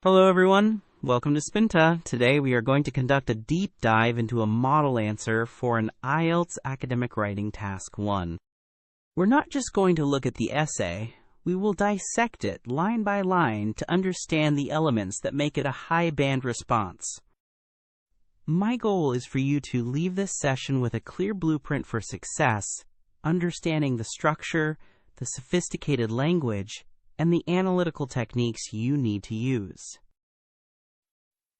Hello everyone, welcome to Spinta. Today we are going to conduct a deep dive into a model answer for an IELTS Academic Writing Task 1. We're not just going to look at the essay, we will dissect it line by line to understand the elements that make it a high band response. My goal is for you to leave this session with a clear blueprint for success, understanding the structure, the sophisticated language, and the analytical techniques you need to use.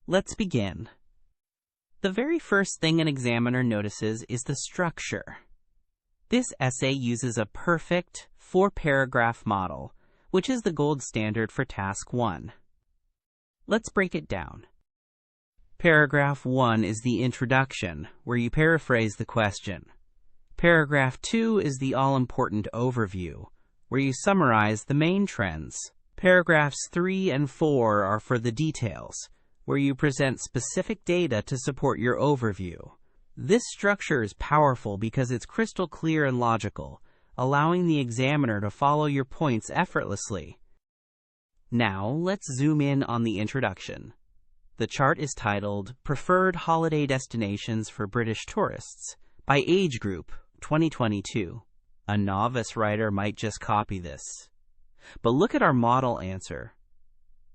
Let's begin. The very first thing an examiner notices is the structure. This essay uses a perfect 4-paragraph model, which is the gold standard for Task 1. Let's break it down. Paragraph 1 is the introduction, where you paraphrase the question. Paragraph 2 is the all-important overview, where you summarize the main trends. Paragraphs 3 and 4 are for the details, where you present specific data to support your overview. This structure is powerful because it's crystal clear and logical, allowing the examiner to follow your points effortlessly. Now, let's zoom in on the introduction. The chart is titled Preferred Holiday Destinations for British Tourists by Age Group 2022. A novice writer might just copy this. But look at our model answer.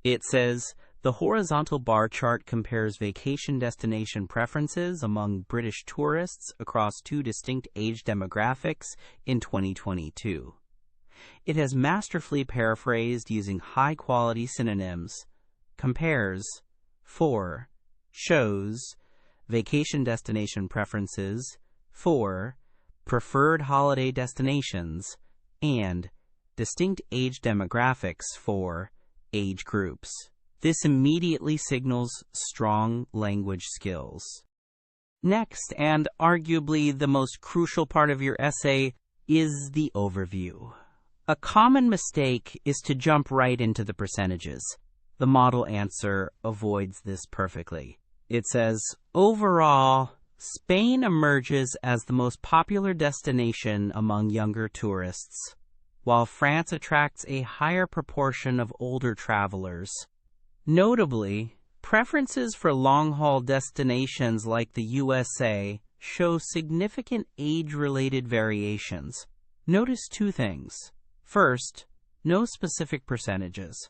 It says, the horizontal bar chart compares vacation destination preferences among British tourists across two distinct age demographics in 2022. It has masterfully paraphrased using high-quality synonyms, compares, for, shows, vacation destination preferences, for, preferred holiday destinations, and distinct age demographics for age groups. This immediately signals strong language skills. Next, and arguably the most crucial part of your essay, is the overview. A common mistake is to jump right into the percentages. The model answer avoids this perfectly. It says, overall, Spain emerges as the most popular destination among younger tourists, while France attracts a higher proportion of older travelers. Notably, preferences for long-haul destinations like the USA show significant age-related variations. Notice two things. First, no specific percentages.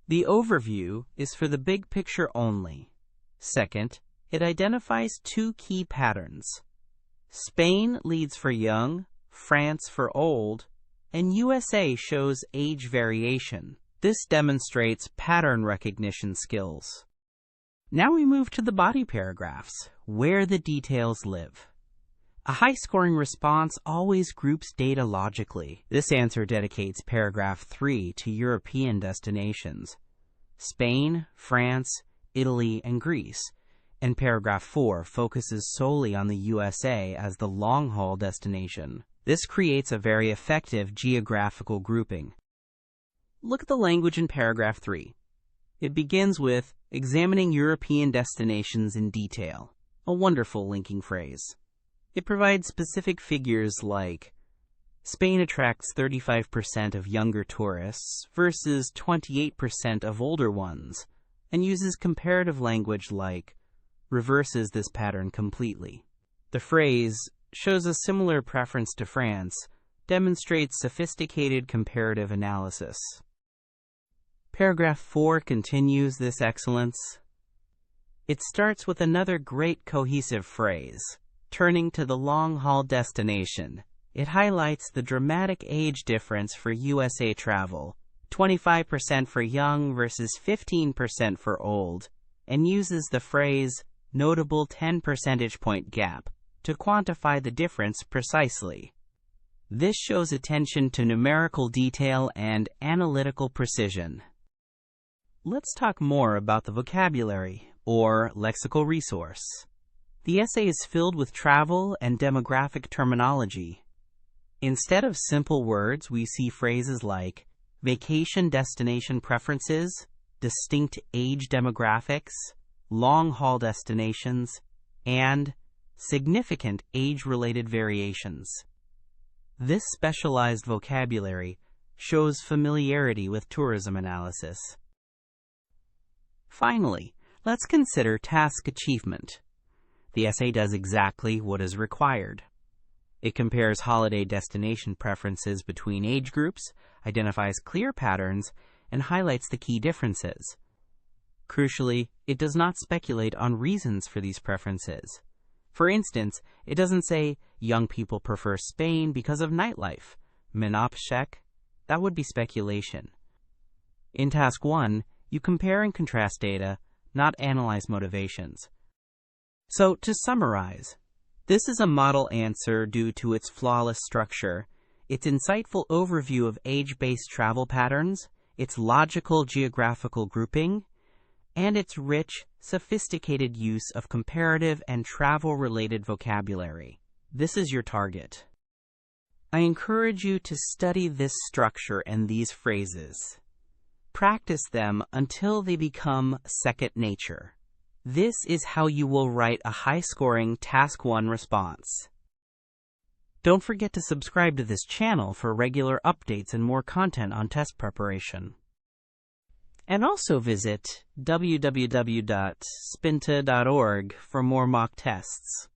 The overview is for the big picture only. Second, it identifies two key patterns. Spain leads for young, France for old, and USA shows age variation. This demonstrates pattern recognition skills. Now we move to the body paragraphs, where the details live. A high-scoring response always groups data logically. This answer dedicates paragraph 3 to European destinations: Spain, France, Italy, and Greece. And paragraph 4 focuses solely on the USA as the long-haul destination. This creates a very effective geographical grouping. Look at the language in paragraph 3. It begins with examining European destinations in detail, a wonderful linking phrase. It provides specific figures like Spain attracts 35% of younger tourists versus 28% of older ones, and uses comparative language like reverses this pattern completely. The phrase shows a similar preference to France, demonstrates sophisticated comparative analysis. Paragraph 4 continues this excellence. It starts with another great cohesive phrase, turning to the long-haul destination. It highlights the dramatic age difference for USA travel, 25% for young versus 15% for old, and uses the phrase notable 10 percentage point gap to quantify the difference precisely. This shows attention to numerical detail and analytical precision. Let's talk more about the vocabulary, or lexical resource. The essay is filled with travel and demographic terminology. Instead of simple words, we see phrases like vacation destination preferences, distinct age demographics, long-haul destinations, and significant age-related variations. This specialized vocabulary shows familiarity with tourism analysis. Finally, let's consider task achievement. The essay does exactly what is required. It compares holiday destination preferences between age groups, identifies clear patterns, and highlights the key differences. Crucially, it does not speculate on reasons for these preferences. For instance, it doesn't say, young people prefer Spain because of nightlife. Menopshek? That would be speculation. In Task 1, you compare and contrast data, not analyze motivations. So, to summarize, this is a model answer due to its flawless structure, its insightful overview of age-based travel patterns, its logical geographical grouping, and its rich, sophisticated use of comparative and travel-related vocabulary. This is your target. I encourage you to study this structure and these phrases. Practice them until they become second nature. This is how you will write a high-scoring Task 1 response. Don't forget to subscribe to this channel for regular updates and more content on test preparation. And also visit www.spinta.org for more mock tests.